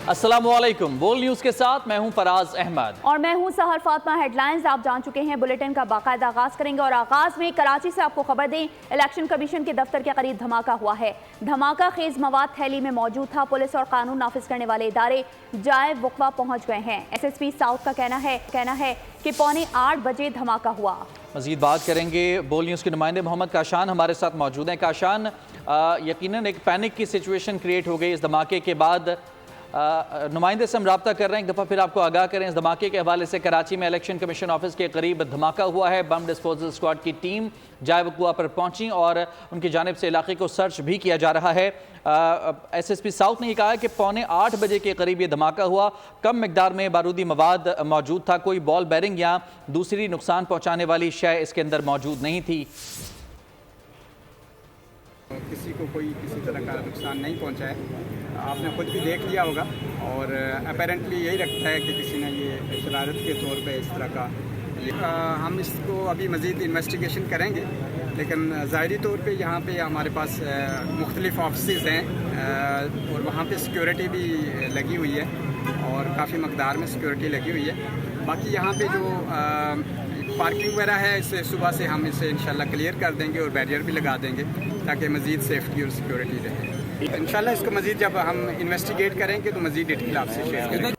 अस्सलामुअलैकुम। बोल न्यूज़ के साथ मैं हूं फराज अहमद और मैं हूं सहर फातिमा। हेडलाइंस आप जान चुके हैं। बुलेटिन का बाकायदा आगाज करेंगे और आगाज में कराची से आपको खबर दें, इलेक्शन कमीशन के दफ्तर के करीब धमाका हुआ है। धमाका खेज मवाद थैली में मौजूद था। पुलिस और कानून नाफिज करने वाले इदारे जाए वक्फा पहुंच गए हैं। SSP साउथ का कहना है कि 7:45 बजे धमाका हुआ। मजीद बात करेंगे। बोल न्यूज़ के नुमाइंदे मोहम्मद काशान हमारे साथ मौजूद हैं। काशान, यकीनन एक पैनिक की सिचुएशन क्रिएट हो गई इस धमाके के बाद। नुमाइंदे से हम रब्ता कर रहे हैं, एक दफ़ा फिर आपको आगाह करें इस धमाके के हवाले से। कराची में इलेक्शन कमीशन ऑफिस के करीब धमाका हुआ है। बम डिस्पोजल स्क्वाड की टीम जाए वकुआ पर पहुंची और उनकी जानिब से इलाके को सर्च भी किया जा रहा है। SSP साउथ ने कहा है कि 7:45 बजे के करीब ये धमाका हुआ। कम मिकदार में बारूदी मवाद मौजूद था। कोई बॉल बैरिंग या दूसरी नुकसान पहुँचाने वाली शय इसके अंदर मौजूद नहीं थी। किसी को कोई किसी तरह का नुकसान नहीं पहुंचा है। आपने खुद भी देख लिया होगा और अपेरेंटली यही रखता है कि किसी ने ये शरारत के तौर पे इस तरह का। हम इसको अभी मज़ीद इन्वेस्टिगेशन करेंगे, लेकिन ज़ाहिरी तौर पे यहाँ पे हमारे पास मुख्तलिफ ऑफिस हैं और वहाँ पे सिक्योरिटी भी लगी हुई है और काफ़ी मकदार में सिक्योरिटी लगी हुई है। बाकी यहाँ पे जो पार्किंग वगैरह है, इसे सुबह से हम इसे इंशाल्लाह क्लियर कर देंगे और बैरियर भी लगा देंगे ताकि मज़ीद सेफ्टी और सिक्योरिटी रहे। इंशाल्लाह इसको मज़ीद जब हम इन्वेस्टिगेट करेंगे तो मज़ीद डिटेल आपसे शेयर करेंगे।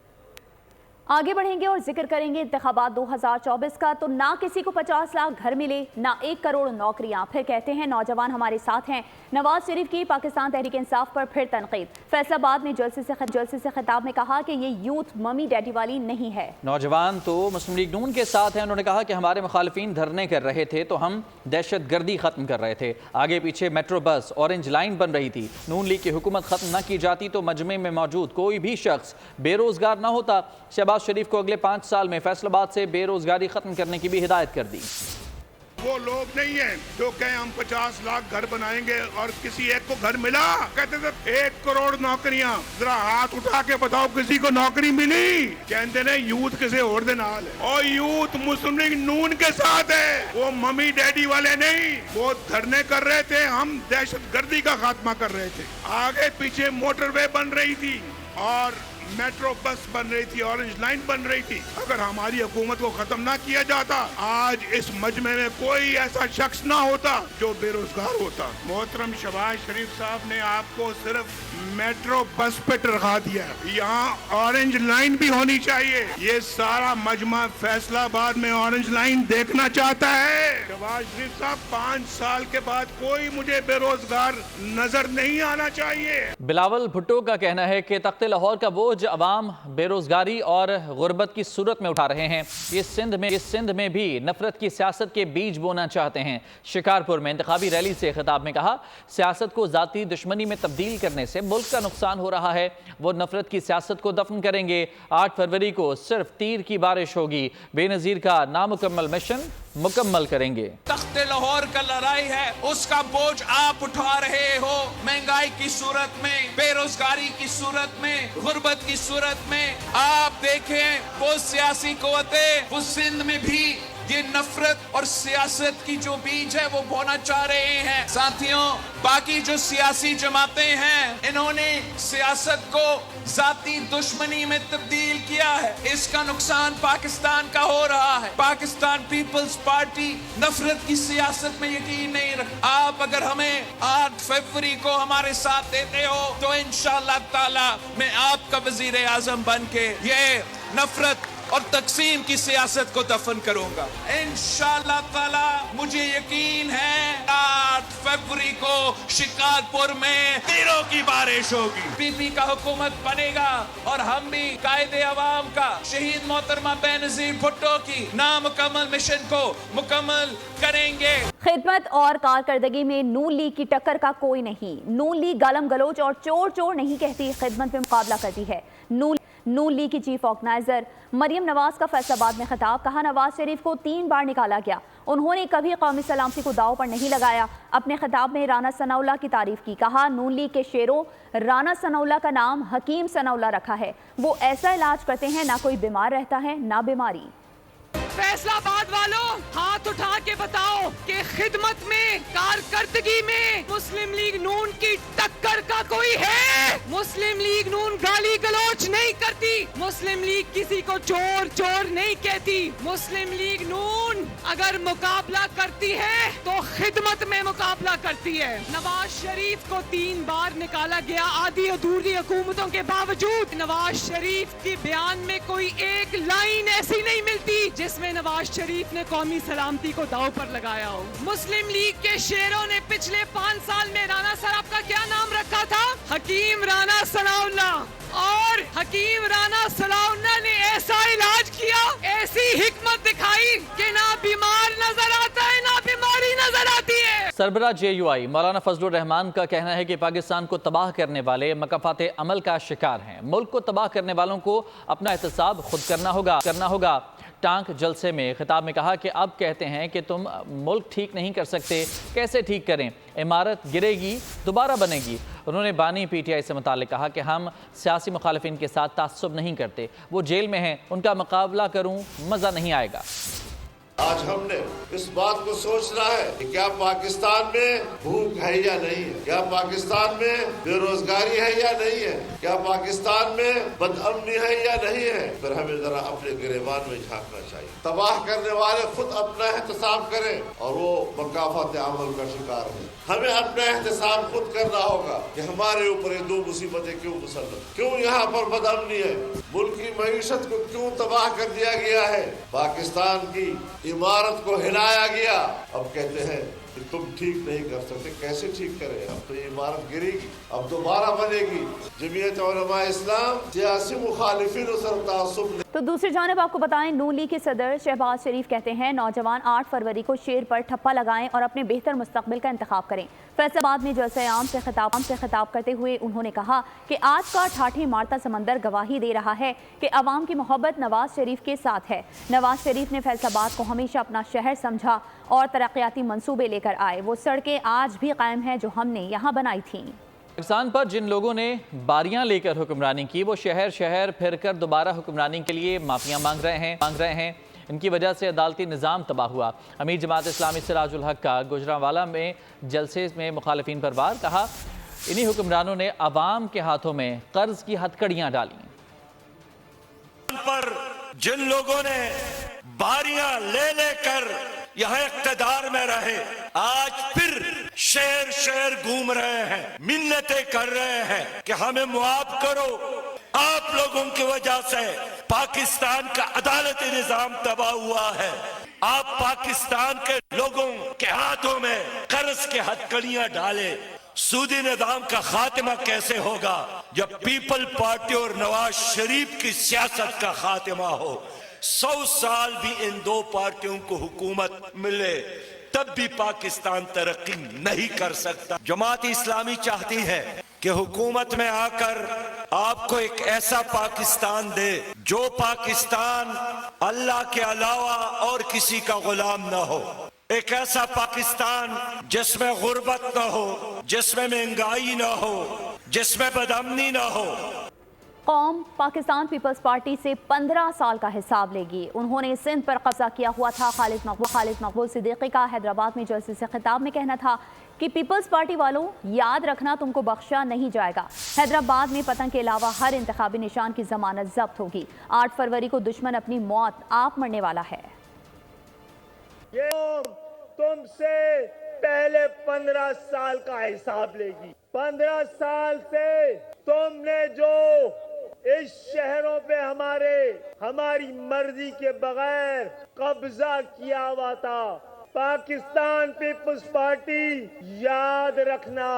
आगे बढ़ेंगे और जिक्र करेंगे इंतखाबात 2024 का। तो ना किसी को 50 लाख घर मिले, ना 1 करोड़ नौकरियां। फिर कहते हैं नौजवान हमारे साथ हैं। नवाज शरीफ की पाकिस्तान तहरीक इंसाफ पर फिर तनकीद। फैसलाबाद में जलसे से खिताब में कहा कि ये यूथ मम्मी डैडी वाली नहीं है। नौजवान तो मुस्लिम लीग नून के साथ हैं। उन्होंने कहा कि हमारे मुखालिफिन धरने कर रहे थे तो हम दहशत गर्दी खत्म कर रहे थे। आगे पीछे मेट्रो बस ऑरेंज लाइन बन रही थी। नून लीग की हुकूमत खत्म न की जाती तो मजमे में मौजूद कोई भी शख्स बेरोजगार न होता। शहबाज शरीफ को अगले 5 साल में फैसलाबाद से बेरोजगारी खत्म करने की भी हिदायत कर दी। वो लोग नहीं है जो कहे हम 50 लाख घर बनाएंगे और किसी एक को घर मिला। कहते थे 1 करोड़ नौकरियां। जरा हाथ उठा के बताओ किसी को नौकरी मिली? कहते ने यूथ किसी और दे नाल है और यूथ मुस्लिम लीग नून के साथ है। वो मम्मी डैडी वाले नहीं। वो धरने कर रहे थे, हम दहशत गर्दी का खात्मा कर रहे थे। आगे पीछे मोटरवे बन रही थी और मेट्रो बस बन रही थी, ऑरेंज लाइन बन रही थी। अगर हमारी हुकूमत को खत्म ना किया जाता, आज इस मजमे में कोई ऐसा शख्स ना होता जो बेरोजगार होता। मोहतरम शहबाज शरीफ साहब ने आपको सिर्फ मेट्रो बस पे टरखा दिया। यहाँ ऑरेंज लाइन भी होनी चाहिए। ये सारा मजमा फैसलाबाद में ऑरेंज लाइन देखना चाहता है। शहबाज शरीफ साहब 5 साल के बाद कोई मुझे बेरोजगार नजर नहीं आना चाहिए। बिलावल भुट्टो का कहना है कि तख्ते लाहौर का बोझ अवाम बेरोजगारी और गुर्बत की सूरत में उठा रहे हैं। ये सिंध में भी नफरत की सियासत के बीज बोना चाहते हैं। शिकारपुर में इंतखाबी रैली से खिताब में कहा, सियासत को जाती दुश्मनी में तब्दील करने से मुल्क का नुकसान हो रहा है। वो नफरत की सियासत को दफन करेंगे। 8 फरवरी को सिर्फ तीर की बारिश होगी। बेनजीर का नामुकम्मल मिशन मुकम्मल करेंगे। तख्ते लाहौर का लड़ाई है, उसका बोझ आप उठा रहे हो। महंगाई की सूरत में, बेरोजगारी की सूरत में, गुर्बत की सूरत में। आप देखें वो सियासी कुव्वतें वो सिंध में भी ये नफरत और सियासत की जो बीज है वो बोना चाह रहे हैं। साथियों, बाकी जो सियासी जमातें हैं इन्होंने सियासत को जाती दुश्मनी में तब्दील किया है। इसका नुकसान पाकिस्तान का हो रहा है। पाकिस्तान पीपल्स पार्टी नफरत की सियासत में यकीन नहीं रखती। आप अगर हमें 8 फरवरी को हमारे साथ देते हो तो इंशाअल्लाह ताला मैं आपका वजीर आजम बन के ये नफरत और तकसीम की सियासत को दफन करूंगा इंशाअल्लाह ताला। मुझे यकीन है 8 फरवरी को शिकारपुर में तीरों की बारिश होगी। पीपी का हुकूमत बनेगा और हम भी कायदे अवाम का शहीद मोहतरमा बेनजीर भुट्टो की नामुकम्मल मिशन को मुकम्मल करेंगे। खिदमत और कारकर्दगी में नून लीग की टक्कर का कोई नहीं। नून लीग गालम गलोच और चोर चोर नहीं कहती, खिदमत में मुकाबला करती है। नून लीग की चीफ ऑर्गेनाइजर मरियम नवाज का फैसलाबाद में खिताब। कहा, नवाज शरीफ को 3 बार निकाला गया, उन्होंने कभी कौमी सलामती को दाव पर नहीं लगाया। अपने खिताब में राना सनाउल्लाह की तारीफ की। कहा, नून लीग के शेरों राना सनाउल्लाह का नाम हकीम सनाउल्लाह रखा है। वो ऐसा इलाज करते हैं ना कोई बीमार रहता है ना बीमारी। फैसला आबाद वालों, हाथ उठा के बताओ कि खिदमत में, कारकर्दगी में मुस्लिम लीग नून की टक्कर का कोई है? मुस्लिम लीग नून गाली गलौच नहीं करती, मुस्लिम लीग किसी को चोर चोर नहीं कहती। मुस्लिम लीग नून अगर मुकाबला करती है तो खिदमत में मुकाबला करती है। नवाज शरीफ को 3 बार निकाला गया आधी अधूरी हुकूमतों के बावजूद। नवाज शरीफ के बयान में कोई एक लाइन ऐसी नहीं मिलती जिसमें नवाज शरीफ ने कौमी सलामती को दांव पर लगाया हो। मुस्लिम लीग के शेरों ने पिछले 5 साल में राना साहब का क्या नाम रखा था? हकीम राना सनाउल्लाह। और हकीम राना सलाउल्लाह ने ऐसा इलाज किया, ऐसी हिकमत दिखाई कि ना बीमार नजर आता है ना बीमारी नजर आती है। सरबराह JUI मौलाना फजलुर रहमान का कहना है कि पाकिस्तान को तबाह करने वाले मकाफात अमल का शिकार हैं। मुल्क को तबाह करने वालों को अपना एहतसाब खुद करना होगा। टांक जलसे में खिताब में कहा कि अब कहते हैं कि तुम मुल्क ठीक नहीं कर सकते, कैसे ठीक करें? इमारत गिरेगी दोबारा बनेगी। उन्होंने बानी PTI से मुताल्लिक कहा कि हम सियासी मुखालिफिन के साथ तासुब नहीं करते, वो जेल में हैं, उनका मुकाबला करूं मज़ा नहीं आएगा। आज हमने इस बात को सोचना है कि क्या पाकिस्तान में भूख है या नहीं है, क्या पाकिस्तान में बेरोजगारी है या नहीं है, क्या पाकिस्तान में बदअमनी है या नहीं है। फिर हमें जरा अपने गिरेबान में झांकना चाहिए। तबाह करने वाले खुद अपना एहतसाब करें और वो मकाफात अमल का शिकार है। हमें अपना एहतसाब खुद करना होगा कि हमारे ऊपर ये 2 मुसीबतें क्यों मुसल्लत, क्यों यहाँ पर बदअमनी है, मुल्क की मईशत को क्यों तबाह कर दिया गया है, पाकिस्तान की इमारत को हिलाया गया। अब कहते हैं कि तुम ठीक नहीं कर सकते, कैसे ठीक करें? अब तो ये इमारत गिरेगी, अब दोबारा बनेगी। जमीयत उलमा इस्लाम सियासी मुखालिफिन और तासुब। तो दूसरी जानिब आपको बताएं, नून लीग के सदर शहबाज शरीफ कहते हैं नौजवान 8 फरवरी को शेर पर ठप्पा लगाएं और अपने बेहतर मुस्तकबिल का इंतखाब करें। फैसलाबाद में जलसे आम से खिताब करते हुए उन्होंने कहा कि आज का ठाठी मारता समंदर गवाही दे रहा है कि अवाम की मोहब्बत नवाज शरीफ के साथ है। नवाज शरीफ ने फैसलाबाद को हमेशा अपना शहर समझा और तरक्याती मंसूबे लेकर आए। वो सड़कें आज भी कायम हैं जो हमने यहाँ बनाई थीं। पाकिस्तान पर जिन लोगों ने बारियां लेकर हुक्मरानी की, वो शहर शहर फिरकर दोबारा हुक्मरानी के लिए माफियां मांग रहे हैं। इनकी वजह से अदालती निज़ाम तबाह हुआ। अमीर जमात इस्लामी सिराजुल हक का गुजरांवाला में जलसे में मुखालिफिन पर वार, कहा इन्हीं हुक्मरानों ने अवाम के हाथों में कर्ज की हथकड़ियां डाली। पर जिन लोगों ने बारियां ले लेकर यहाँ इक़्तिदार में रहे, आज फिर शहर शहर घूम रहे हैं, मिन्नतें कर रहे हैं कि हमें मुआफ करो। आप लोगों की वजह से पाकिस्तान का अदालती निजाम तबाह हुआ है। आप पाकिस्तान के लोगों के हाथों में कर्ज के हथकड़ियां डाले। सूदी निजाम का खात्मा कैसे होगा जब पीपल पार्टी और नवाज शरीफ की सियासत का खात्मा हो। 100 साल भी इन 2 पार्टियों को हुकूमत मिले तब भी पाकिस्तान तरक्की नहीं कर सकता। जमात इस्लामी चाहती है कि हुकूमत में आकर आपको एक ऐसा पाकिस्तान दे जो पाकिस्तान अल्लाह के अलावा और किसी का गुलाम न हो। एक ऐसा पाकिस्तान जिसमें गुर्बत न हो, जिसमें महंगाई न हो, जिसमें बदअमनी न हो। कौम पाकिस्तान पीपल्स पार्टी से 15 साल का हिसाब लेगी। उन्होंने सिंध पर कब्जा किया हुआ था। खालिद मकबूल सिद्दीकी का हैदराबाद में जलसे से खिताब में कहना था कि पीपल्स पार्टी वालों, याद रखना तुमको बख्शा नहीं जाएगा। हैदराबाद में पतंग के अलावा हर इंतखाबी निशान की जमानत जब्त होगी। 8 फरवरी को दुश्मन अपनी मौत आप मरने वाला है। ये तुमसे पहले 15 साल का हिसाब लेगी। 15 साल से तुमने जो इस शहरों पे हमारी मर्जी के बगैर कब्जा किया हुआ था, पाकिस्तान पीपल्स पार्टी, याद रखना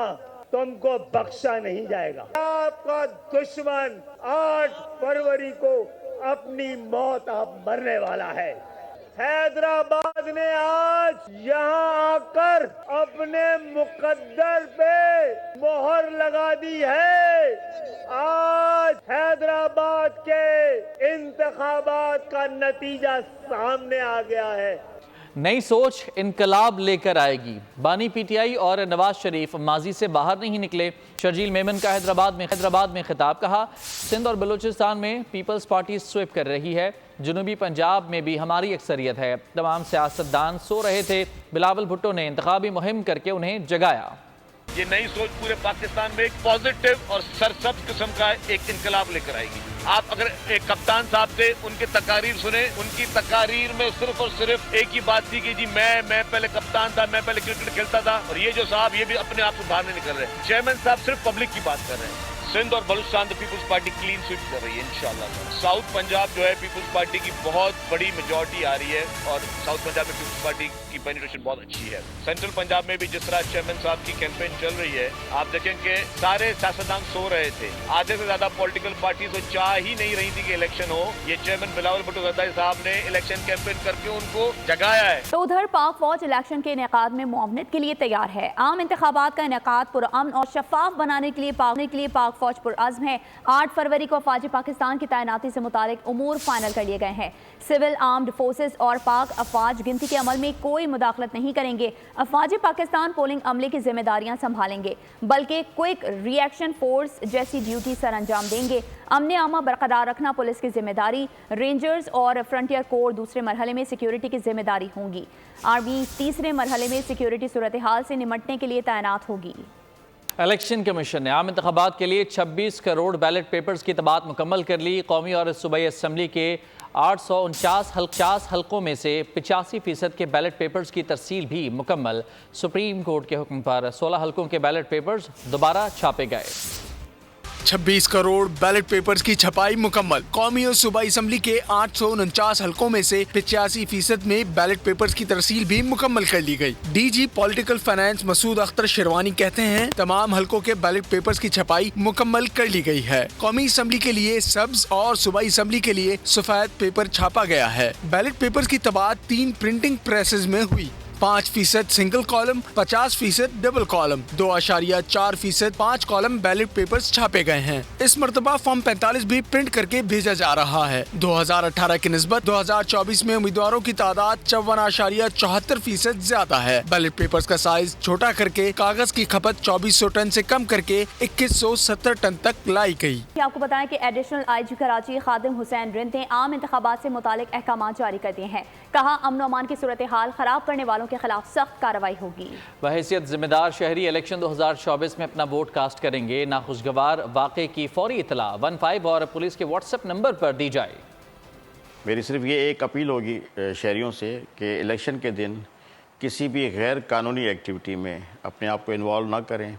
तुमको बख्शा नहीं जाएगा। आपका दुश्मन 8 फरवरी को अपनी मौत आप मरने वाला है। हैदराबाद ने आज यहाँ आकर अपने मुकद्दर पे मोहर लगा दी है। आज हैदराबाद के इंतखाबात का नतीजा सामने आ गया है। नई सोच इनकलाब लेकर आएगी। बानी पीटीआई और नवाज शरीफ माजी से बाहर नहीं निकले। शर्जील मेमन का हैदराबाद में खिताब। कहा, सिंध और बलूचिस्तान में पीपल्स पार्टी स्वीप कर रही है। जनूबी पंजाब में भी हमारी अक्सरियत है। तमाम सियासतदान सो रहे थे। बिलावल भुट्टो ने इंतखाबी मुहिम करके उन्हें जगाया। ये नई सोच पूरे पाकिस्तान में एक पॉजिटिव और सरसब्ज किस्म का एक इनकलाब लेकर आएगी। आप अगर एक कप्तान साहब से उनके तकारीर सुने, उनकी तकारीर में सिर्फ और सिर्फ एक ही बात थी कि जी मैं पहले कप्तान था, मैं पहले क्रिकेट खेलता था। और ये जो साहब ये भी अपने आप से बाहर नहीं निकल रहे। चेयरमैन साहब सिर्फ पब्लिक की बात कर रहे हैं। सिंध और बलूचिस्तान तो पीपल्स पार्टी क्लीन स्वीप कर रही है इंशाल्लाह। साउथ पंजाब जो है पीपल्स पार्टी की बहुत बड़ी मेजॉरिटी आ रही है और साउथ पंजाब में पीपल्स पार्टी की पेनिट्रेशन बहुत अच्छी है। सेंट्रल पंजाब में भी जिस तरह चेयरमैन साहब की कैंपेन चल रही है, आप देखें कि सारे सियासतदान सो रहे थे। आधे से ज्यादा पॉलिटिकल पार्टी तो चाह ही नहीं रही थी कि इलेक्शन हो। ये चेयरमैन बिलावल भुट्टो जरदारी साहब ने इलेक्शन कैंपेन करके उनको जगाया है। तो उधर पाक फौज इलेक्शन के इनेकाद में मुआवनत के लिए तैयार है। आम इंतखाबात का इनेकाद पुरअमन और शफाफ बनाने के लिए पाक फौज पुरअज़्म है। 8 फरवरी को अफवाज पाकिस्तान की तैनाती से मुतालिक उमूर फाइनल कर लिए गए हैं। सिविल आर्म्ड फोर्सेस और पाक अफवाज गिनती के अमल में कोई मुदाखलत नहीं करेंगे। अफवाज पाकिस्तान पोलिंग अमले की जिम्मेदारियां संभालेंगे, बल्कि क्विक रिएक्शन फोर्स जैसी ड्यूटी सर अंजाम देंगे। अमन आमा बरकरार रखना पुलिस की जिम्मेदारी, रेंजर्स और फ्रंटियर कोर दूसरे मरहले में सिक्योरिटी की जिम्मेदारी होंगी। आर्मी तीसरे मरहले में सिक्योरिटी सूरत हाल से निमटने के लिए तैनात होगी। इलेक्शन कमीशन ने आम इंतखाबात के लिए 26 करोड़ बैलेट पेपर्स की तबात मुकम्मल कर ली। कौमी और सूबाई असम्बली के 849 हल्कों में से 85% के बैलेट पेपर्स की तरसील भी मुकम्मल। सुप्रीम कोर्ट के हुक्म पर 16 हल्कों के बैलेट पेपर्स दोबारा छापे गए। 26 करोड़ बैलेट पेपर्स की छपाई मुकम्मल। कौमी और सूबाई असम्बली के 849 हल्कों में से 85% में बैलेट पेपर्स की तरसील भी मुकम्मल कर ली गई। DG political finance Masood Akhtar Sherwani कहते हैं, तमाम हल्कों के बैलेट पेपर्स की छपाई मुकम्मल कर ली गई है। कौमी असम्बली के लिए सब्ज और सूबाई असम्बली के लिए सफेद पेपर छापा गया है। बैलेट पेपर्स की तबात 3 प्रिंटिंग प्रेसेस में हुई। 5% single column, 50% double column, 2.4% 5 column ballot papers छापे गए हैं। इस मर्तबा फॉर्म 45 भी प्रिंट करके भेजा जा रहा है। 2018 की निस्बत 2024 में उम्मीदवारों की तादाद 54.74% ज्यादा है। बैलेट पेपर्स का साइज छोटा करके कागज की खपत 2400 टन से कम करके 2170 टन तक लाई गई। आपको बताएं कि एडिशनल IG कराची खादिम हुसैन रिंद ने आम इंतखाबात से मुतालिक अहकाम जारी कर दिए हैं। कहा, अमन अमान की सूरत हाल खराब करने वालों के खिलाफ सख्त कार्रवाई होगी। बहैसियत जिम्मेदार शहरी इलेक्शन 2024 में अपना वोट कास्ट करेंगे। नाखुशगवार वाक़े की फौरी इतला 15 और पुलिस के व्हाट्सएप नंबर पर दी जाए। मेरी सिर्फ ये एक अपील होगी शहरियों से कि इलेक्शन के दिन किसी भी गैर कानूनी एक्टिविटी में अपने आप को इन्वॉल्व ना करें।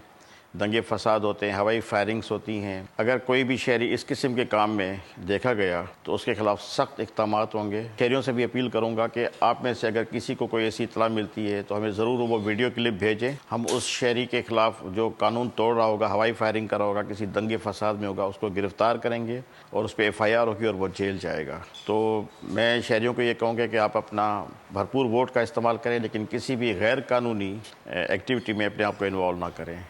दंगे फसाद होते हैं, हवाई फायरिंग्स होती हैं। अगर कोई भी शहरी इस किस्म के काम में देखा गया तो उसके खिलाफ सख्त इक़दामात होंगे। शहरियों से भी अपील करूंगा कि आप में से अगर किसी को कोई ऐसी इत्तला मिलती है तो हमें ज़रूर वो वीडियो क्लिप भेजें। हम उस शहरी के खिलाफ जो कानून तोड़ रहा होगा, हवाई फायरिंग कर रहा होगा, किसी दंगे फसाद में होगा, उसको गिरफ़्तार करेंगे और उस पर FIR होगी और वो जेल जाएगा। तो मैं शहरियों को ये कहूँगा कि आप अपना भरपूर वोट का इस्तेमाल करें, लेकिन किसी भी गैर कानूनी एक्टिविटी में अपने आप को इन्वॉल्व ना करें।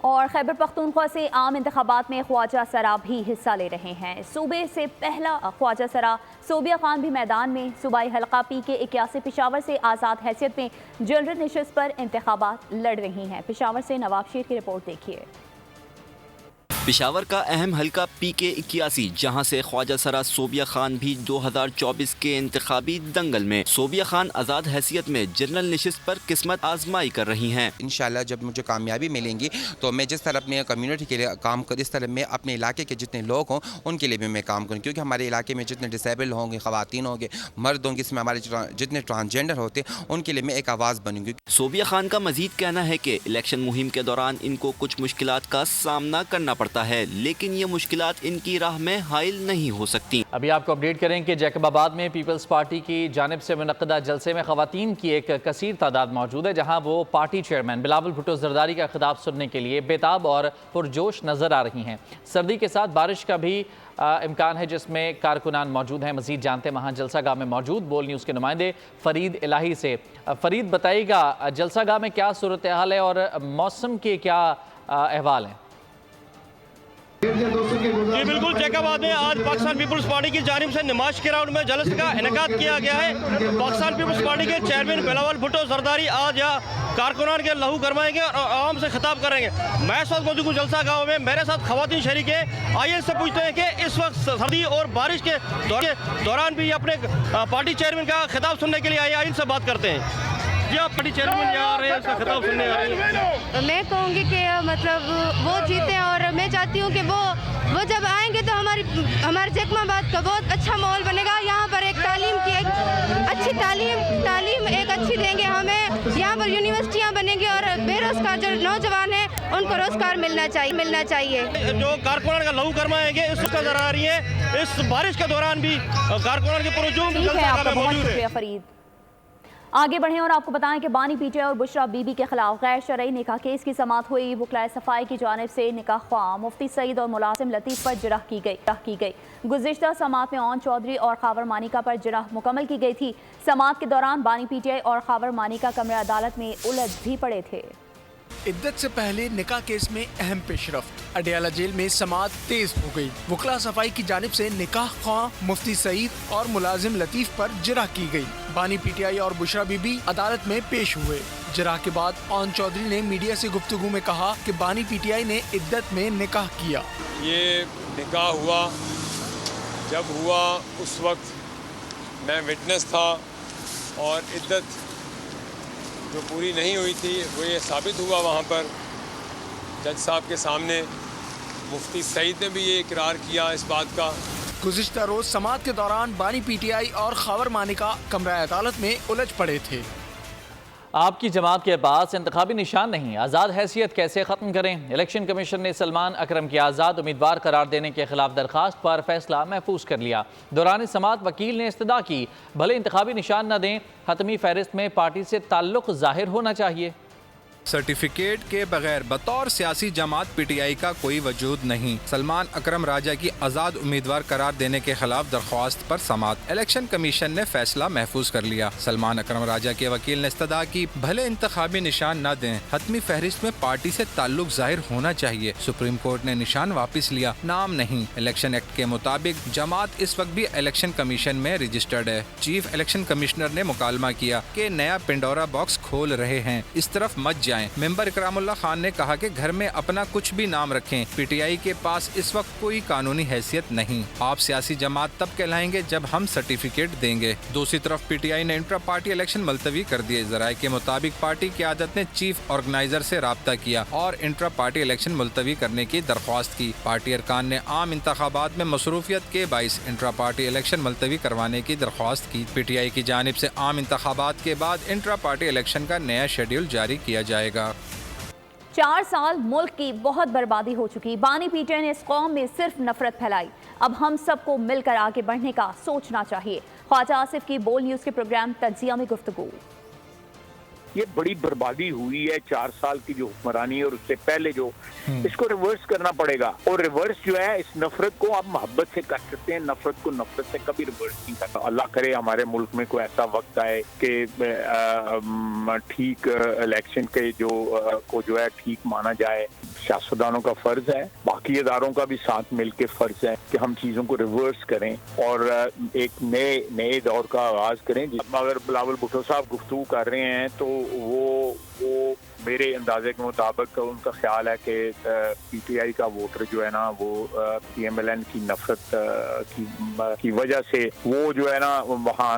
और खैबर पख्तूनख्वा से आम इंतखाबात में ख्वाजा सरा भी हिस्सा ले रहे हैं। सूबे से पहला ख्वाजा सरा सोबिया खान भी मैदान में। सूबाई हल्का P के 81 पेशावर से आज़ाद हैसियत में जनरल नशिस्त पर इंतखाबात लड़ रही हैं। पेशावर से नवाब शेर की रिपोर्ट देखिए। पेशावर का अहम हल्का P के 81, जहां से ख्वाजा सरा सोबिया खान भी 2024 के इंतखाबी दंगल में सोबिया खान आज़ाद हैसियत में जनरल नशिस्त पर किस्मत आजमाई कर रही हैं। इंशाल्लाह जब मुझे कामयाबी मिलेंगी तो मैं जिस तरह अपने कम्युनिटी के लिए काम कर, इस तरह मैं अपने इलाके के जितने लोग हों उनके लिए भी मैं काम करूँ, क्योंकि हमारे इलाके में जितने डिसेबल होंगे, ख़वातीन होंगे, मर्द होंगे, इसमें हमारे जितने ट्रांसजेंडर होते उनके लिए मैं एक आवाज़ बनूंगी। सोबिया खान का मजीद कहना है कि इलेक्शन मुहिम के दौरान इनको कुछ मुश्किलात का सामना करना पड़ता है, लेकिन ये मुश्किलात इनकी राह में हाइल नहीं हो सकती। अभी आपको अपडेट करें कि जैकबाबाद में पीपल्स पार्टी की जानिब से मुनक्कदा जलसे में खवातीन की एक कसीर तादाद मौजूद है, जहां वो पार्टी चेयरमैन बिलावल भुट्टो जरदारी का खिताब सुनने के लिए बेताब और पुरजोश नजर आ रही हैं। सर्दी के साथ बारिश का भी इम्कान है, जिसमें कारकुनान मौजूद हैं। मजीद जानते हैं वहाँ जलसा गाह में मौजूद बोल न्यूज़ के नुमाइंदे फरीद इलाही से। फरीद, बताइएगा जलसा गाह में क्या सूरत हाल है और मौसम के क्या अहवाल हैं? जी बिल्कुल, जैकाबाद में आज पाकिस्तान पीपल्स पार्टी की जानिब से नमाज के राउंड में जलसे का इनेकाद किया गया है। पाकिस्तान पीपल्स पार्टी के चेयरमैन बिलावल भुट्टो जरदारी आज यहाँ कारकुनान के लहू गरमाएंगे और आवाम से खिताब करेंगे। मैं इस वक्त मौजूद हूँ जलसा गाँव में, मेरे साथ खवातीन शरीक है। आइए इनसे पूछते हैं कि इस वक्त सर्दी और बारिश के दौरान भी अपने पार्टी चेयरमैन का खिताब सुनने के लिए आए, इनसे बात करते हैं। जी आप पार्टी चेयरमैन यहाँ आ रहे हैं, उसका खिताब सुनने आ रहे हैं। मैं कहूँगी कि मतलब वो जीते और मैं चाहती हूँ कि वो जब आएंगे तो हमारे जैकमाबाद का बहुत अच्छा माहौल बनेगा। यहाँ पर एक तालीम की एक अच्छी तालीम एक अच्छी देंगे हमें। यहाँ पर यूनिवर्सिटियाँ बनेंगी और बेरोजगार जो नौजवान हैं उनको रोजगार मिलना चाहिए। जो कारकुनान का लहू गरमाएंगे इस वक्त नजर आ रही है। इस बारिश के दौरान भी कारकुनान के पुरजोम जलसा मौजूद है। फरीद, आगे बढ़ें और आपको बताएं कि बानी पीटीआई और बुशरा बीबी के खिलाफ गैर शरई निकाह केस की समाअत हुई। वकलाए सफाई की जानिब से निकाह ख्वाह मुफ्ती सईद और मुलाजिम लतीफ़ पर जरह की गई। गुज़िश्ता समाअत में ओन चौधरी और खावर मानिका पर जरह मुकम्मल की गई थी। समाअत के दौरान बानी पीटीआई और खावर मानिका कमरा अदालत में उलझ भी पड़े थे। इद्दत से पहले निकाह केस में अहम पेशरफ्त, अडियाला जेल में समाअत तेज हो गई। वकला सफाई की जानिब से निकाह ख्वाह मुफ्ती सईद और मुलाजिम लतीफ़ पर जरह की गई। बानी पीटीआई और बुशरा बीबी अदालत में पेश हुए। जरह के बाद ओन चौधरी ने मीडिया से गुफ्तगू में कहा कि बानी पीटीआई ने इद्दत में निकाह किया। ये निकाह हुआ, जब हुआ उस वक्त मैं विटनेस था और इद्दत जो पूरी नहीं हुई थी वो ये साबित हुआ वहाँ पर जज साहब के सामने। मुफ्ती सईद ने भी ये इकरार किया इस बात का। गुज़िश्ता रोज समाअत के दौरान बानी पीटीआई और खावर मानिका कमरा अदालत में उलझ पड़े थे। आपकी जमात के पास इंतखाबी निशान नहीं, आज़ाद हैसियत कैसे ख़त्म करें? इलेक्शन कमीशन ने सलमान अकरम की आज़ाद उम्मीदवार करार देने के खिलाफ दरख्वास्त पर फैसला महफूज कर लिया। दौरान समाअत वकील ने इस्तदा की, भले इंतखाबी निशान न दें, हतमी फहरिस्त में पार्टी से ताल्लुक़ ज़ाहिर होना चाहिए। सर्टिफिकेट के बगैर बतौर सियासी जमात पीटीआई का कोई वजूद नहीं। सलमान अकरम राजा की आज़ाद उम्मीदवार करार देने के खिलाफ दरख्वास्त पर समाअत। इलेक्शन कमीशन ने फैसला महफूज कर लिया। सलमान अकरम राजा के वकील ने इस्तदा की, भले इंतखाबी निशान न दें, हतमी फहरिस्त में पार्टी से ताल्लुक जाहिर होना चाहिए। सुप्रीम कोर्ट ने निशान वापस लिया, नाम नहीं। इलेक्शन एक्ट के मुताबिक जमात इस वक्त भी इलेक्शन कमीशन में रजिस्टर्ड है। चीफ इलेक्शन कमिश्नर ने मुकालमा किया कि नया पिंडोरा बॉक्स खोल रहे हैं, इस तरफ मत जाएं। मेंबर इकरामुल्लाह खान ने कहा कि घर में अपना कुछ भी नाम रखें, पीटीआई के पास इस वक्त कोई कानूनी हैसियत नहीं। आप सियासी जमात तब कहलाएंगे जब हम सर्टिफिकेट देंगे। दूसरी तरफ पीटीआई ने इंट्रा पार्टी इलेक्शन मुलतवी कर दिए। जराये के मुताबिक पार्टी की आदत ने चीफ ऑर्गेनाइजर से राब्ता किया और इंट्रा पार्टी इलेक्शन मुलतवी करने की दरख्वास्त की। पार्टी अरकान ने आम इंतखाबात में मसरूफियत के बाइस इंट्रा पार्टी इलेक्शन मुलतवी करवाने की दरख्वास्त की। पीटीआई की जानिब से आम इंतखाबात के बाद इंट्रा पार्टी इलेक्शन का नया शेड्यूल जारी किया जाएगा। 4 साल मुल्क की बहुत बर्बादी हो चुकी। बानी पीटीआई ने इस कौम में सिर्फ नफरत फैलाई। अब हम सबको मिलकर आगे बढ़ने का सोचना चाहिए। ख्वाजा आसिफ की बोल न्यूज़ के प्रोग्राम तज्जिया में गुफ्तगू। ये बड़ी बर्बादी हुई है 4 साल की जो हुक्मरानी और उससे पहले जो, इसको रिवर्स करना पड़ेगा। और रिवर्स जो है, इस नफरत को आप मोहब्बत से कर सकते हैं, नफरत को नफरत से कभी रिवर्स नहीं करता। अल्लाह करे हमारे मुल्क में कोई ऐसा वक्त आए कि ठीक इलेक्शन के जो है ठीक माना जाए। सियासतदानों का फर्ज है, बाकी इदारों का भी साथ मिलकर फर्ज है कि हम चीजों को रिवर्स करें और एक नए दौर का आगाज करें। अगर बिलावल भुट्टो साहब गुफ्तगू कर रहे हैं तो वो मेरे अंदाजे के मुताबिक उनका ख्याल है कि पीटीआई का वोटर जो है ना वो पीएमएलएन की नफरत की वजह से वो जो है ना वहाँ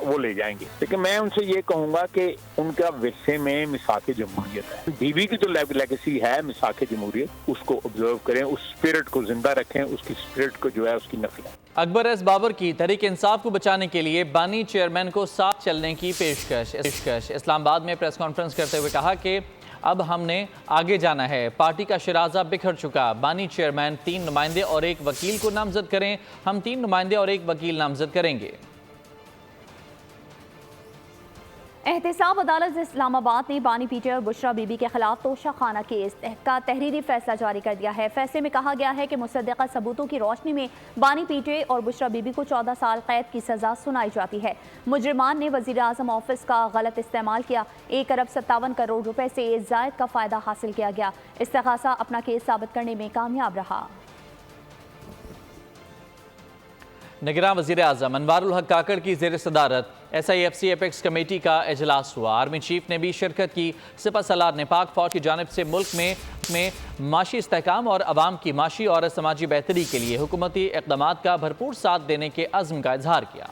वो ले जाएंगे। लेकिन मैं उनसे ये कहूँगा कि उनका विरसे में मिसाक जमहूरियत है। बीवी की जो लेगेसी है मिसाक जमहूरियत, उसको ऑब्जर्व करें, उस स्पिरिट को जिंदा रखें, उसकी स्पिरिट को जो है उसकी नफी। अकबर एस बाबर की तहरीक इंसाफ को बचाने के लिए बानी चेयरमैन को साथ चलने की पेशकश। इस्लामाबाद में प्रेस कॉन्फ्रेंस करते हुए कहा कि अब हमने आगे जाना है। पार्टी का शिराजा बिखर चुका। बानी चेयरमैन 3 नुमाइंदे और 1 वकील को नामजद करें। हम 3 नुमाइंदे और 1 वकील नामजद करेंगे। एहतसाब अदालत इस्लामाबाद ने बानी पीटीआई और बुशरा बीबी के खिलाफ तोशा खाना केस का तहरीरी फैसला जारी कर दिया है। फैसले में कहा गया है कि मुसद्दक़ा सबूतों की रोशनी में बानी पीटीआई और बुशरा बीबी को 14 साल कैद की सजा सुनाई जाती है। मुजरिमान ने वज़ीर आज़म ऑफिस का गलत इस्तेमाल किया। 1 अरब 57 करोड़ रुपए से ज़ायद का फ़ायदा हासिल किया गया। इस्तिग़ासा अपना केस साबित करने में कामयाब रहा। نگراں وزیر اعظم انوار الحق کاکڑ کی زیر صدارت SIFC ایپیکس کمیٹی کا اجلاس ہوا۔ آرمی چیف نے بھی شرکت کی۔ سپہ سالار نے پاک فوج کی جانب سے ملک میں معاشی استحکام اور عوام کی معاشی اور سماجی بہتری کے لیے حکومتی اقدامات کا بھرپور ساتھ دینے کے عزم کا اظہار کیا۔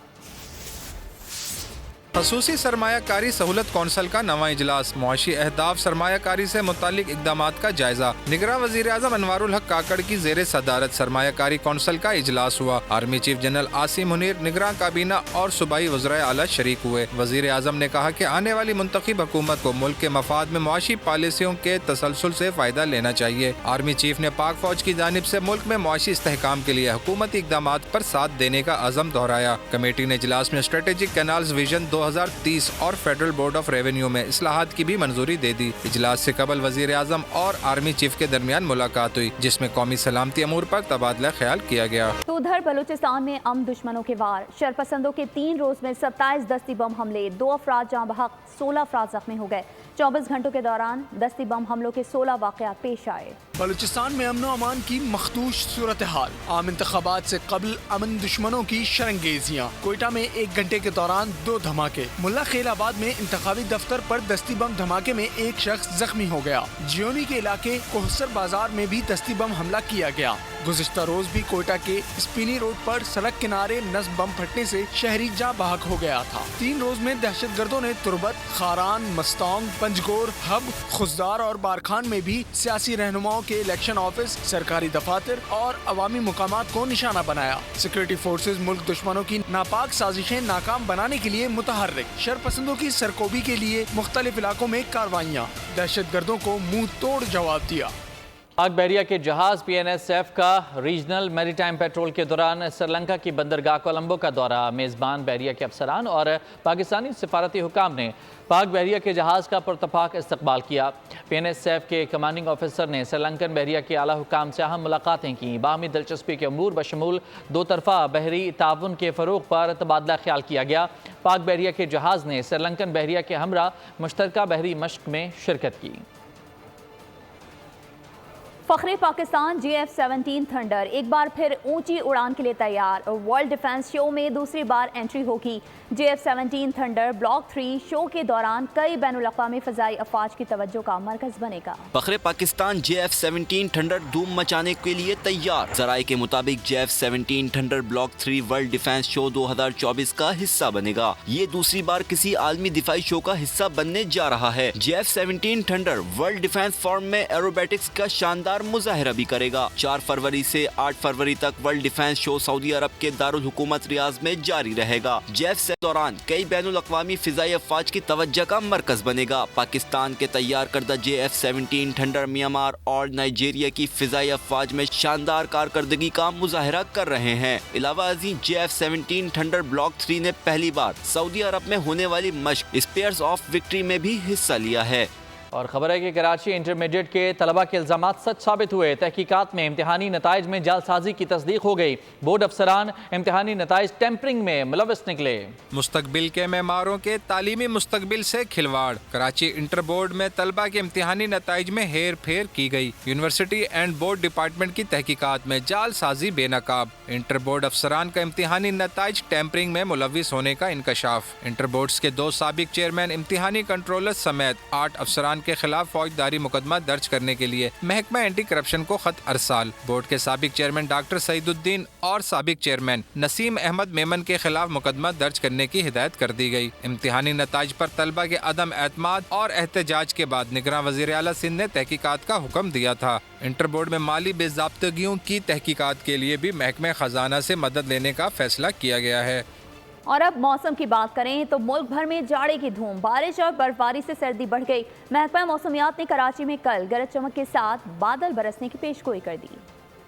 خصوصی سرمایہ کاری سہولت کونسل کا نواں اجلاس، معاشی اہداف سرمایہ کاری سے متعلق اقدامات کا جائزہ۔ نگراں وزیر اعظم انوار الحق کاکڑ کی زیر صدارت سرمایہ کاری کونسل کا اجلاس ہوا۔ Army chief general Asim Munir, نگراں کابینہ اور صوبائی وزرائے اعلیٰ شریک ہوئے۔ وزیر اعظم نے کہا کہ آنے والی منتخب حکومت کو ملک کے مفاد میں معاشی پالیسیوں کے تسلسل سے فائدہ لینا چاہیے۔ آرمی چیف نے پاک فوج کی جانب سے ملک میں معاشی استحکام کے لیے حکومتی اقدامات پر ساتھ دینے کا عزم دہرایا۔ کمیٹی نے اجلاس میں اسٹریٹجک کینالز ویژن 2030 اور فیڈرل بورڈ آف ریونیو میں اصلاحات کی بھی منظوری دے دی۔ اجلاس سے قبل وزیر اعظم اور آرمی چیف کے درمیان ملاقات ہوئی، جس میں قومی سلامتی امور پر تبادلہ خیال کیا گیا۔ تو ادھر بلوچستان میں امن دشمنوں کے وار، شرپسندوں کے 3 روز میں 27 دستی بم حملے، 2 افراد جاں بحق، 16 افراد زخمی ہو گئے۔ 24 گھنٹوں کے دوران دستی بم حملوں کے 16 واقعات پیش آئے۔ بلوچستان میں امن و امان کی مخدوش صورتحال، عام انتخابات سے قبل امن دشمنوں کی شرنگیزیاں۔ کوئٹہ میں 1 گھنٹے کے دوران 2 دھماکے۔ ملا خیل آباد میں انتخابی دفتر پر دستی بم دھماکے میں 1 شخص زخمی ہو گیا۔ جیونی کے علاقے کوہسر بازار میں بھی دستی بم حملہ کیا گیا۔ گزشتہ روز بھی کوئٹہ کے اسپینی روڈ پر سڑک کنارے نصب بم پھٹنے سے شہری جاں بحق ہو گیا تھا۔ 3 روز میں دہشت گردوں نے تربت، خاران، مستونگ، پنجگور، ہب، خزدار اور بارکھان میں بھی سیاسی رہنماؤں کے الیکشن آفس، سرکاری دفاتر اور عوامی مقامات کو نشانہ بنایا۔ سیکورٹی فورسز ملک دشمنوں کی ناپاک سازشیں ناکام بنانے کے لیے متحرک، شرپسندوں کی سرکوبی کے لیے مختلف علاقوں میں کاروائیاں، دہشت گردوں کو منہ توڑ جواب دیا۔ پاک بحریہ کے جہاز PNSF کا ریجنل میری ٹائم پیٹرول کے دوران سری لنکا کی بندرگاہ کولمبو کا دورہ۔ میزبان بحریہ کے افسران اور پاکستانی سفارتی حکام نے پاک بحریہ کے جہاز کا پرتپاک استقبال کیا۔ PNSF کے کمانڈنگ آفیسر نے سری لنکن بحریہ کے اعلیٰ حکام سے اہم ملاقاتیں کیں۔ باہمی دلچسپی کے امور بشمول 2 طرفہ بحری تعاون کے فروغ پر تبادلہ خیال کیا گیا۔ پاک بحریہ کے جہاز نے سری لنکن بحریہ کے ہمراہ مشترکہ بحری مشق میں شرکت کی۔ فخر پاکستان GF-17 تھنڈر ایک بار پھر اونچی اڑان کے لیے تیار۔ ورلڈ ڈیفنس شو میں دوسری بار انٹری ہوگی۔ GF-17 تھنڈر بلاک 3 شو کے دوران کئی بین الاقوامی فضائی افواج کی توجہ کا مرکز بنے گا۔ فخر پاکستان GF-17 تھنڈر دھوم مچانے کے لیے تیار۔ ذرائع کے مطابق GF-17 Thunder block 3 world defence show 2024 کا حصہ بنے گا۔ یہ دوسری بار کسی عالمی دفاعی شو کا حصہ بننے جا رہا ہے۔ GF-17 thunder world defence forum میں ایروبیٹکس کا شاندار مظاہرہ بھی کرے گا۔ 4 فروری سے 8 فروری تک ورلڈ ڈیفنس شو سعودی عرب کے دارالحکومت ریاض میں جاری رہے گا۔ GF سے دوران کئی بین الاقوامی فضائی افواج کی توجہ کا مرکز بنے گا۔ پاکستان کے تیار کردہ GF-17 تھنڈر میانمار اور نائجیریا کی فضائی افواج میں شاندار کارکردگی کا مظاہرہ کر رہے ہیں۔ علاوہ ازیں GF-17 تھنڈر بلاک 3 نے پہلی بار سعودی عرب میں ہونے والی مشق اسپیئرز آف وکٹری میں بھی حصہ لیا ہے۔ اور خبر ہے کہ کراچی انٹرمیڈیٹ کے طلبہ کے الزامات سچ ثابت ہوئے۔ تحقیقات میں امتحانی نتائج میں جعل سازی کی تصدیق ہو گئی۔ بورڈ افسران امتحانی نتائج ٹیمپرنگ میں ملوث نکلے۔ مستقبل کے معماروں کے تعلیمی مستقبل سے کھلواڑ، کراچی انٹر بورڈ میں طلبہ کے امتحانی نتائج میں ہیر پھیر کی گئی۔ یونیورسٹی اینڈ بورڈ ڈپارٹمنٹ کی تحقیقات میں جعل سازی بے نقاب۔ انٹر بورڈ افسران کا امتحانی نتائج ٹیمپرنگ میں ملوث ہونے کا انکشاف۔ انٹر بورڈز کے 2 سابق چیئرمین، امتحانی کنٹرولر سمیت 8 افسران کے خلاف فوجداری مقدمہ درج کرنے کے لیے محکمہ اینٹی کرپشن کو خط ارسال۔ بورڈ کے سابق چیئرمین ڈاکٹر سعید الدین اور سابق چیئرمین نسیم احمد میمن کے خلاف مقدمہ درج کرنے کی ہدایت کر دی گئی۔ امتحانی نتائج پر طلبہ کے عدم اعتماد اور احتجاج کے بعد نگراں وزیر اعلیٰ سندھ نے تحقیقات کا حکم دیا تھا۔ انٹر بورڈ میں مالی بے ضابطگیوں کی تحقیقات کے لیے بھی محکمہ خزانہ سے مدد لینے کا فیصلہ کیا گیا ہے۔ اور اب موسم کی بات کریں تو ملک بھر میں جاڑے کی دھوم، بارش اور برف باری سے سردی بڑھ گئی۔ محکمہ موسمیات نے کراچی میں کل گرج چمک کے ساتھ بادل برسنے کی پیشگوئی کر دی۔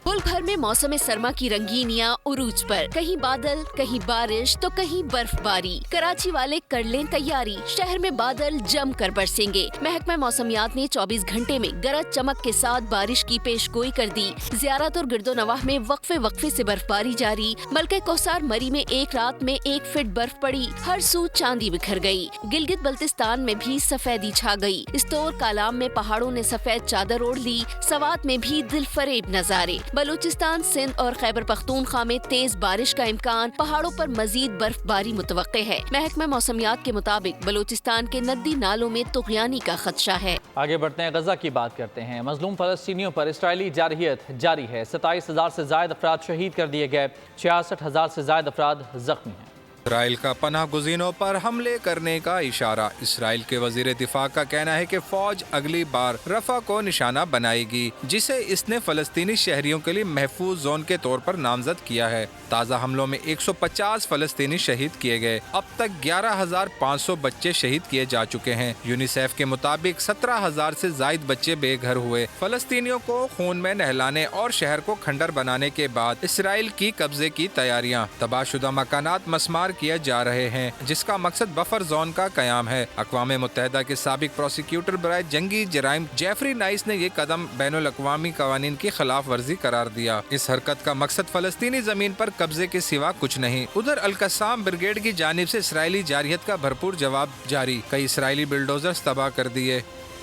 ملک بھر میں موسم سرما کی رنگینیاں عروج پر، کہیں بادل، کہیں بارش تو کہیں برف باری۔ کراچی والے کر لیں تیاری، شہر میں بادل جم کر برسیں گے۔ محکمہ موسمیات نے 24 گھنٹے میں گرج چمک کے ساتھ بارش کی پیشگوئی کر دی۔ زیارت اور گرد و نواح میں وقفے سے برف باری جاری۔ ملکہ کوثر مری میں ایک رات میں 1 فٹ برف پڑی، ہر سو چاندی بکھر گئی۔ گلگت بلتستان میں بھی سفیدی چھا گئی۔ استور کالام میں پہاڑوں نے سفید چادر اوڑھ لی۔ سوات میں بھی دل فریب نظارے۔ بلوچستان، سندھ اور خیبر پختونخوا میں تیز بارش کا امکان، پہاڑوں پر مزید برف باری متوقع ہے۔ محکمہ موسمیات کے مطابق بلوچستان کے ندی نالوں میں طغیانی کا خدشہ ہے۔ آگے بڑھتے ہیں، غزہ کی بات کرتے ہیں۔ مظلوم فلسطینیوں پر اسرائیلی جارحیت جاری ہے۔ 27,000 سے زائد افراد شہید کر دیے گئے، 66,000 سے زائد افراد زخمی ہیں۔ اسرائیل کا پناہ گزینوں پر حملے کرنے کا اشارہ۔ اسرائیل کے وزیر دفاع کا کہنا ہے کہ فوج اگلی بار رفح کو نشانہ بنائے گی، جسے اس نے فلسطینی شہریوں کے لیے محفوظ زون کے طور پر نامزد کیا ہے۔ تازہ حملوں میں 150 فلسطینی شہید کیے گئے۔ اب تک 11,500 بچے شہید کیے جا چکے ہیں۔ یونیسیف کے مطابق 17,000 سے زائد بچے بے گھر ہوئے۔ فلسطینیوں کو خون میں نہلانے اور شہر کو کھنڈر بنانے کے بعد اسرائیل کی قبضے کی تیاریاں۔ تباہ شدہ مکانات مسمار کیا جا رہے ہیں، جس کا مقصد بفر زون کا قیام ہے۔ اقوام متحدہ کے سابق پروسیکیوٹر برائے جنگی جرائم جیفری نائس نے یہ قدم بین الاقوامی قوانین کی خلاف ورزی قرار دیا۔ اس حرکت کا مقصد فلسطینی زمین پر قبضے کے سوا کچھ نہیں۔ ادھر القسام بریگیڈ کی جانب سے اسرائیلی جارحیت کا بھرپور جواب جاری، کئی اسرائیلی بلڈوزرز تباہ کر دیے۔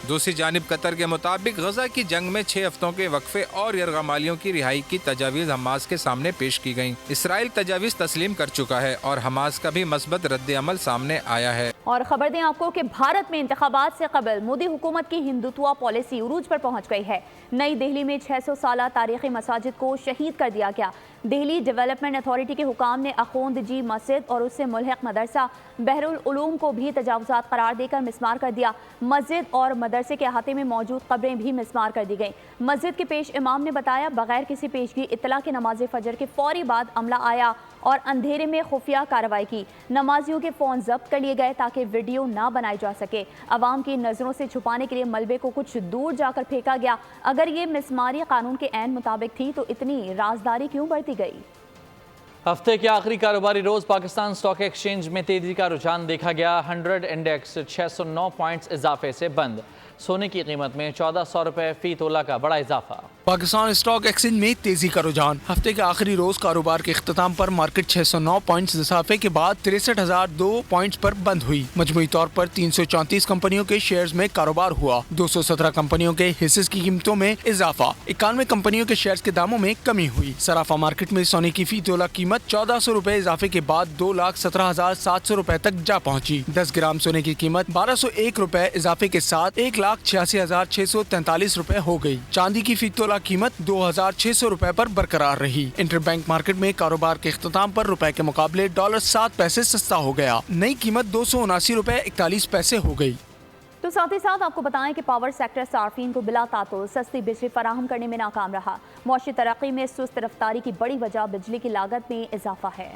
دوسری جانب قطر کے مطابق غزہ کی جنگ میں 6 ہفتوں کے وقفے اور یرغمالیوں کی رہائی کی تجاویز حماس کے سامنے پیش کی گئیں۔ اسرائیل تجاویز تسلیم کر چکا ہے اور حماس کا بھی مثبت رد عمل سامنے آیا ہے۔ اور خبر دیں آپ کو کہ بھارت میں انتخابات سے قبل مودی حکومت کی ہندوتوا پالیسی عروج پر پہنچ گئی ہے۔ نئی دہلی میں 600 سالہ تاریخی مساجد کو شہید کر دیا گیا۔ دہلی ڈیولپمنٹ اتھارٹی کے حکام نے اخوند جی مسجد اور اس سے ملحق مدرسہ بحر العلوم کو بھی تجاوزات قرار دے کر مسمار کر دیا۔ مسجد اور مدرسے کے احاطے میں موجود قبریں بھی مسمار کر دی گئیں۔ مسجد کے پیش امام نے بتایا، بغیر کسی پیشگی اطلاع کے نماز فجر کے فوری بعد عملہ آیا اور اندھیرے میں خفیہ کارروائی کی۔ نمازیوں کے فون ضبط کر لیے گئے تاکہ ویڈیو نہ بنائی جا سکے۔ عوام کی نظروں سے چھپانے کے لیے ملبے کو کچھ دور جا کر پھینکا گیا۔ اگر یہ مسماری قانون کے عین مطابق تھی تو اتنی رازداری کیوں بڑھتی گئی؟ ہفتے کے آخری کاروباری روز پاکستان اسٹاک ایکسچینج میں تیزی کا رجحان دیکھا گیا۔ 100 انڈیکس 609 پوائنٹس اضافے سے بند۔ سونے کی قیمت میں 1400 روپے فی تولہ کا بڑا اضافہ۔ پاکستان اسٹاک ایکسچینج میں تیزی کا رجحان۔ ہفتے کے آخری روز کاروبار کے اختتام پر مارکیٹ 609 پوائنٹس اضافے کے بعد 63,002 پوائنٹس پر بند ہوئی۔ مجموعی طور پر 334 کمپنیوں کے شیئرز میں کاروبار ہوا۔ 217 کمپنیوں کے حصص کی قیمتوں میں اضافہ۔ 91 کمپنیوں کے شیئرز کے داموں میں کمی ہوئی۔ صرافہ مارکیٹ میں سونے کی فی تولہ قیمت 1400 روپے اضافے کے بعد 2,17,700 روپے تک جا پہنچی۔ 10 گرام سونے کی قیمت 1201 روپے اضافے کے ساتھ 1,86,643 روپے ہو گئی۔ چاندی کی فی تولہ قیمت 2,600 روپے پر برقرار رہی۔ انٹر بینک مارکیٹ میں کاروبار کے اختتام پر روپے کے مقابلے ڈالر 7 پیسے سستا ہو گیا۔ نئی قیمت 279 روپے 41 پیسے ہو گئی۔ تو ساتھ ہی ساتھ آپ کو بتائیں کہ پاور سیکٹر صارفین کو بلا تعطل سستی بجلی فراہم کرنے میں ناکام رہا۔ معاشی ترقی میں سست رفتاری کی بڑی وجہ بجلی کی لاگت میں اضافہ ہے۔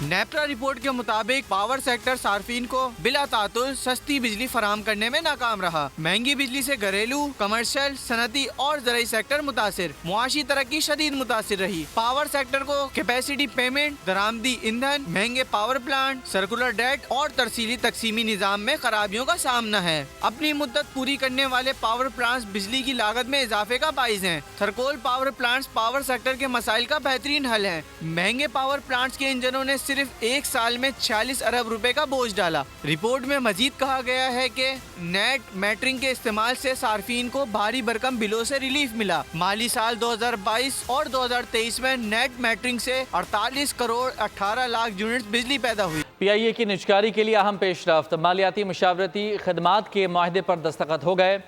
نیپرا رپورٹ کے مطابق پاور سیکٹر صارفین کو بلا تعطل سستی بجلی فراہم کرنے میں ناکام رہا۔ مہنگی بجلی سے گھریلو، کمرشل، صنعتی اور زرعی سیکٹر متاثر۔ معاشی ترقی شدید متاثر رہی۔ پاور سیکٹر کو کیپیسٹی پیمنٹ، درآمدی ایندھن، مہنگے پاور پلانٹ، سرکولر ڈیٹ اور ترسیلی تقسیمی نظام میں خرابیوں کا سامنا ہے۔ اپنی مدت پوری کرنے والے پاور پلانٹس بجلی کی لاگت میں اضافے کا باعث ہیں۔ Thar coal power plants power sector کے مسائل کا بہترین حل ہیں۔ مہنگے پاور پلانٹس کے انجنوں نے صرف ایک سال میں 46 ارب روپے کا بوجھ ڈالا۔ رپورٹ میں مزید کہا گیا ہے کہ نیٹ میٹرنگ کے استعمال سے صارفین کو بھاری بھرکم بلوں سے ریلیف ملا۔ مالی سال 2022 اور 2023 میں نیٹ میٹرنگ سے 48 کروڑ 18 لاکھ یونٹس بجلی پیدا ہوئی۔ پی آئی اے کی نجکاری کے لیے اہم پیش رفت، مالیاتی مشاورتی خدمات کے معاہدے پر دستخط ہو گئے۔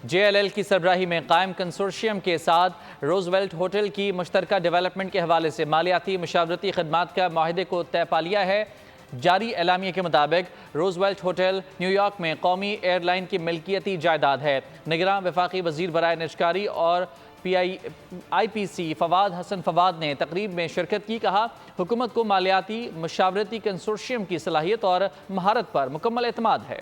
جے ایل ایل کی سربراہی میں قائم کنسورشیم کے ساتھ روزویلٹ ہوٹل کی مشترکہ ڈیولپمنٹ کے حوالے سے مالیاتی مشاورتی خدمات کا معاہدے کو طے پا لیا ہے۔ جاری اعلامیے کے مطابق روزویلٹ ہوٹل نیو یارک میں قومی ایئر لائن کی ملکیتی جائیداد ہے۔ نگراں وفاقی وزیر برائے نجکاری اور آئی پی سی فواد حسن فواد نے تقریب میں شرکت کی۔ کہا، حکومت کو مالیاتی مشاورتی کنسورشیم کی صلاحیت اور مہارت پر مکمل اعتماد ہے۔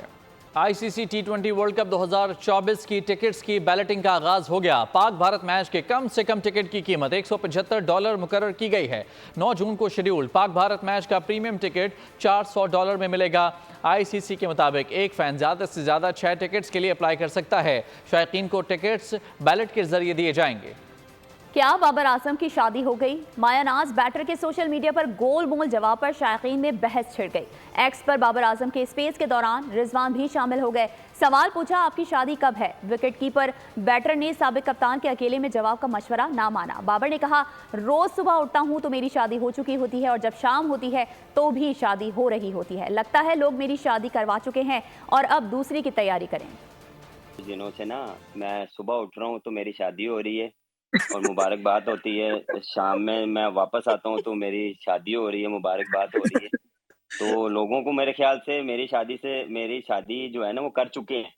آئی سی سی T20 ورلڈ کپ 2024 کی ٹکٹس کی بیلٹنگ کا آغاز ہو گیا۔ پاک بھارت میچ کے کم سے کم ٹکٹ کی قیمت $175 مقرر کی گئی ہے۔ 9 جون کو شیڈیول پاک بھارت میچ کا پریمیم ٹکٹ $400 میں ملے گا۔ آئی سی سی کے مطابق ایک فین زیادہ سے زیادہ 6 ٹکٹس کے لیے اپلائی کر سکتا ہے۔ شائقین کو ٹکٹس بیلٹ کے ذریعے دیے جائیں گے۔ क्या बाबर आजम की शादी हो गई? माया नाज बैटर के सोशल मीडिया पर गोल मोल जवाब पर शायकीन में बहस छिड़ गई। एक्स पर बाबर आजम के स्पेस के दौरान रिजवान भी शामिल हो गए। सवाल पूछा, आपकी शादी कब है? विकेट कीपर बैटर ने साबिक कप्तान के अकेले में जवाब का मशवरा ना माना। बाबर ने कहा, रोज सुबह उठता हूं तो मेरी शादी हो चुकी होती है और जब शाम होती है तो भी शादी हो रही होती है। लगता है लोग मेरी शादी करवा चुके हैं और अब दूसरी की तैयारी करें। दिनों से ना मैं सुबह उठ रहा हूँ तो मेरी शादी हो रही है और मुबारकबाद होती है। शाम में मैं वापस आता हूँ तो मेरी शादी हो रही है, मुबारकबाद हो रही है। तो लोगों को मेरे ख्याल से मेरी शादी जो है ना वो कर चुके हैं,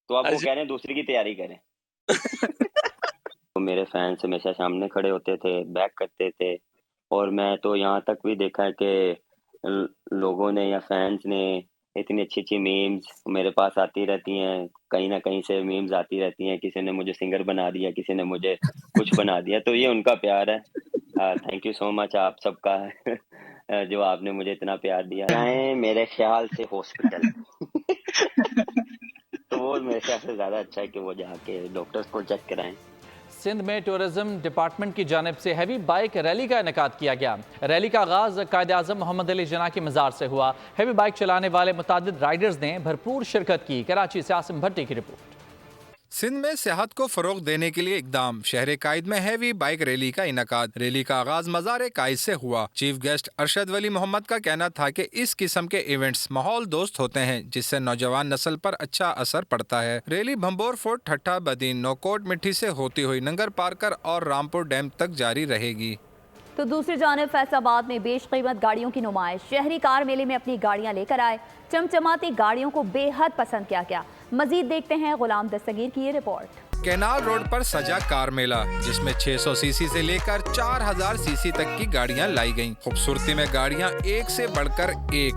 तो अब वो कह रहे हैं दूसरी की तैयारी करें। तो मेरे फैंस हमेशा सामने खड़े होते थे, बैक करते थे, और मैं तो यहाँ तक भी देखा है कि लोगों ने या फैंस ने इतनी अच्छी अच्छी मीम्स मेरे पास आती रहती हैं, कहीं ना कहीं से मीम्स आती रहती हैं। किसी ने मुझे सिंगर बना दिया, किसी ने मुझे कुछ बना दिया, तो ये उनका प्यार है। थैंक यू सो मच आप सबका जो आपने मुझे इतना प्यार दिया। मेरे ख्याल से हॉस्पिटल तो वो मेरे ख्याल से ज़्यादा अच्छा है कि वो जाके डॉक्टर्स को चेक कराएं। सिंध में टूरिज्म डिपार्टमेंट की जानिब से हैवी बाइक रैली का इनेकाद किया गया। रैली का आगाज कायद-ए-आज़म मोहम्मद अली जिन्ना की मज़ार से हुआ। हैवी बाइक चलाने वाले मुतादिद राइडर्स ने भरपूर शिरकत की। कराची से आसिम भट्टी की रिपोर्ट। सिंध में सेहत को फरोग देने के लिए इकदाम। शहर कायद में हैवी बाइक रैली का इनकाद। रैली का आगाज मज़ार कायद से हुआ। चीफ गेस्ट अरशद वली मोहम्मद का कहना था कि इस किस्म के इवेंट्स माहौल दोस्त होते हैं, जिससे नौजवान नस्ल पर अच्छा असर पड़ता है। रैली भंबोर फोर्ट, ठट्ठा बदीन, नौकोट मिट्टी से होती हुई नंगर पारकर और रामपुर डैम तक जारी रहेगी। तो दूसरी जानिब फैसलाबाद में बेश कीमत गाड़ियों की नुमाइश। शहरी कार मेले में अपनी गाड़ियां लेकर आए। चमचमाती गाड़ियों को बेहद पसंद किया गया। मजीद देखते हैं गुलाम दस्तगीर की ये रिपोर्ट। कैनाल रोड पर सजा कार मेला, जिसमें 600 सीसी से लेकर 4000 सीसी तक की गाड़ियां लाई गईं। खूबसूरती में गाड़ियां एक से बढ़कर एक।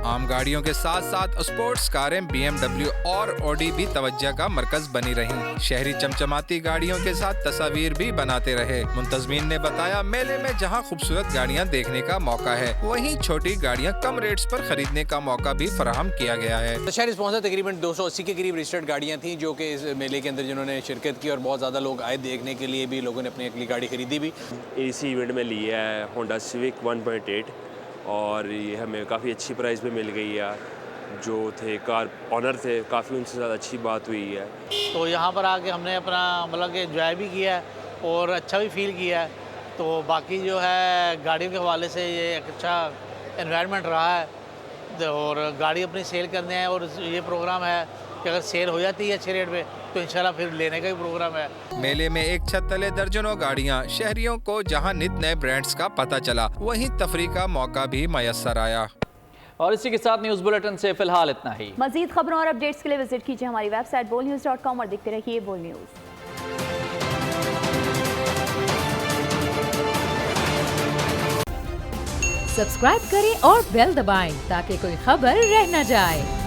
आम गाड़ियों के साथ साथ स्पोर्ट्स कारें, BMW और ऑडी भी तवज्जो का मरकज बनी रहीं। शहरी चमचमाती गाड़ियों के साथ तस्वीर भी बनाते रहे। मुंतजमीन ने बताया, मेले में जहां खूबसूरत गाड़ियां देखने का मौका है, वहीं छोटी गाड़ियां कम रेट्स पर खरीदने का मौका भी फराहम किया गया है। शहरी स्पॉन्सर तकरीबन 280 के करीब रजिस्टर्ड गाड़ियाँ थी जो कि इस मेले के अंदर जिन्होंने शिरकत की, और बहुत ज़्यादा लोग आए देखने के लिए भी। लोगों ने अपनी अगली गाड़ी खरीदी भी। इसी इवेंट में लिया है होंडा सिविक 1.8 और ये हमें काफ़ी अच्छी प्राइस पे मिल गई है। जो थे कार ऑनर थे, काफ़ी उनसे ज़्यादा अच्छी बात हुई है। तो यहाँ पर आके हमने अपना मतलब कि एंजॉय भी किया है और अच्छा भी फील किया है। तो बाकी जो है गाड़ियों के हवाले से ये एक अच्छा एनवायरनमेंट रहा है और गाड़ी अपनी सेल करने हैं। और ये प्रोग्राम है कि अगर सेल हो जाती है अच्छे रेट पे तो इंशाल्लाह फिर लेने का भी प्रोग्राम है। मेले में एक छत तले दर्जनों गाड़ियां। शहरियों को जहां नित नए ब्रांड्स का पता चला, वहीं तफरी का मौका भी मयसर आया। और इसी के साथ न्यूज़ बुलेटिन से फिलहाल इतना ही। मजीद खबरों और अपडेट्स के लिए विजिट कीजिए हमारी वेबसाइट bolnews.com और देखते रहिए बोल न्यूज़। सब्सक्राइब करें और बेल दबाएं ताकि कोई खबर रह न जाए।